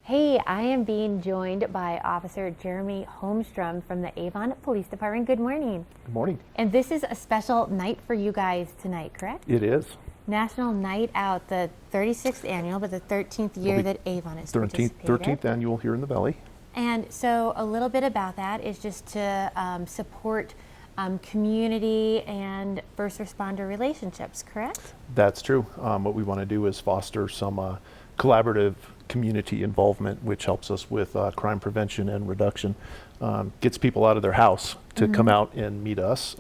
Hey, I am being joined by Officer Jeremy Holmstrom from the Avon Police Department. Good morning. Good morning. And this is a special night for you guys tonight, correct? It is. National Night Out, the 36th annual, but the 13th year that Avon has participated. 13th annual here in the Valley. And so a little bit about that is just to support community and first responder relationships, correct? That's true. What we want to do is foster some collaborative community involvement, which helps us with crime prevention and reduction. Gets people out of their house to come out and meet us,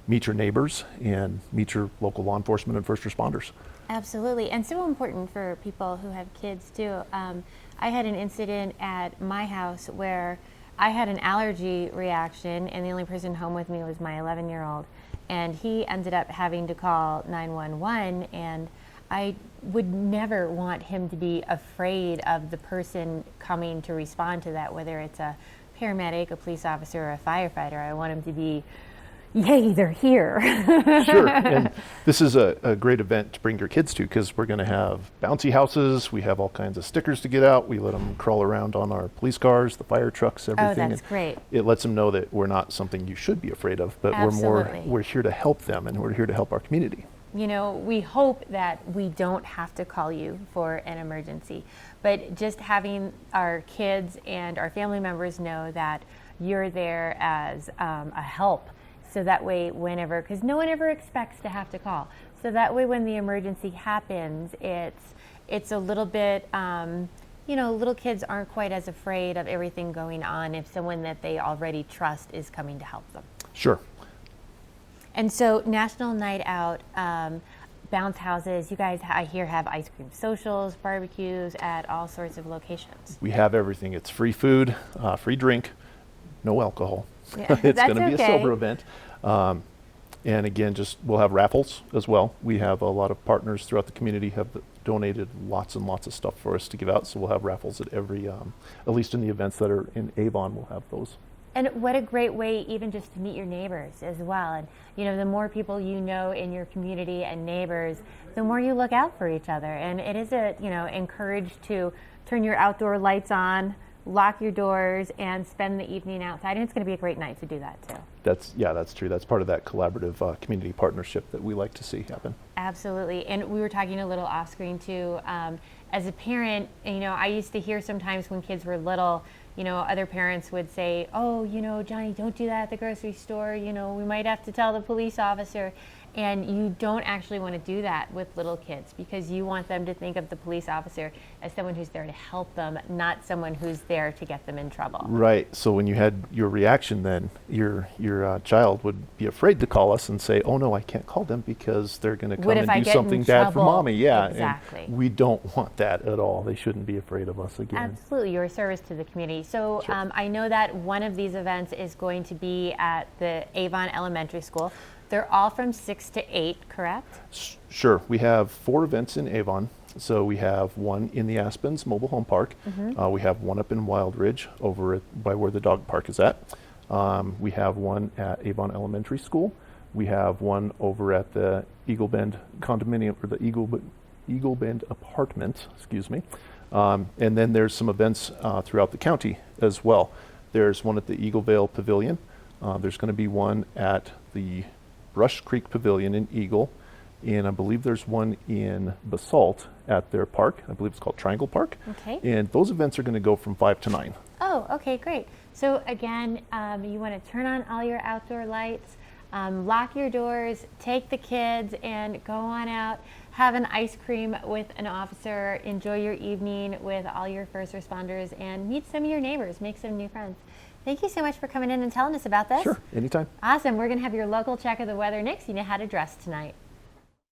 meet your neighbors, and meet your local law enforcement and first responders. Absolutely, and so important for people who have kids too. I had an incident at my house where I had an allergy reaction, and the only person home with me was my 11-year-old, and he ended up having to call 911, and I would never want him to be afraid of the person coming to respond to that, whether it's a paramedic, a police officer, or a firefighter. I want him to be, yay, they're here. Sure, and this is a great event to bring your kids to, because we're going to have bouncy houses, we have all kinds of stickers to get out, we let them crawl around on our police cars, the fire trucks, everything. Oh, that's great. It lets them know that we're not something you should be afraid of, but we're here to help them, and we're here to help our community. You know, we hope that we don't have to call you for an emergency, but just having our kids and our family members know that you're there as a help, so that way whenever, because no one ever expects to have to call, so that way when the emergency happens, it's a little bit, little kids aren't quite as afraid of everything going on if someone that they already trust is coming to help them. Sure. And so National Night Out, bounce houses, you guys, I hear, have ice cream socials, barbecues at all sorts of locations. We have everything. It's free food, free drink, no alcohol. Yeah, It's going to be okay. a sober event. And again, we'll have raffles as well. We have a lot of partners throughout the community have donated lots and lots of stuff for us to give out. So we'll have raffles at every, at least in the events that are in Avon, we'll have those. And what a great way even just to meet your neighbors as well. And the more people you know in your community and neighbors, the more you look out for each other. And it is encouraged to turn your outdoor lights on, lock your doors, and spend the evening outside. And it's going to be a great night to do that too. That's true. That's part of that collaborative community partnership that we like to see happen. Absolutely. And we were talking a little off screen too. As a parent, I used to hear sometimes when kids were little, other parents would say, oh, Johnny, don't do that at the grocery store. We might have to tell the police officer. And you don't actually want to do that with little kids, because you want them to think of the police officer as someone who's there to help them, not someone who's there to get them in trouble. Right. So when you had your reaction, then your child would be afraid to call us and say, oh no, I can't call them because they're going to come and do something bad for mommy. Yeah. Exactly. And we don't want that at all. They shouldn't be afraid of us again. Absolutely. You're a service to the community. So sure. I know that one of these events is going to be at the Avon Elementary School. They're all from 6 to 8, correct? Sure. We have 4 events in Avon. So we have one in the Aspens Mobile Home Park. We have one up in Wild Ridge over by where the dog park is at. We have one at Avon Elementary School. We have one over at the Eagle Bend condominium, or the Eagle Bend apartment, excuse me. And then there's some events throughout the county as well. There's one at the Eagle Vail Pavilion. There's going to be one at the Brush Creek Pavilion in Eagle, and I believe there's one in Basalt at their park. I believe it's called Triangle Park. Okay. And those events are going to go from 5 to 9. Oh, okay, great. So again, you want to turn on all your outdoor lights, lock your doors, take the kids, and go on out, have an ice cream with an officer, enjoy your evening with all your first responders, and meet some of your neighbors, make some new friends. Thank you so much for coming in and telling us about this. Sure, anytime. Awesome. We're going to have your local check of the weather next. You know how to dress tonight.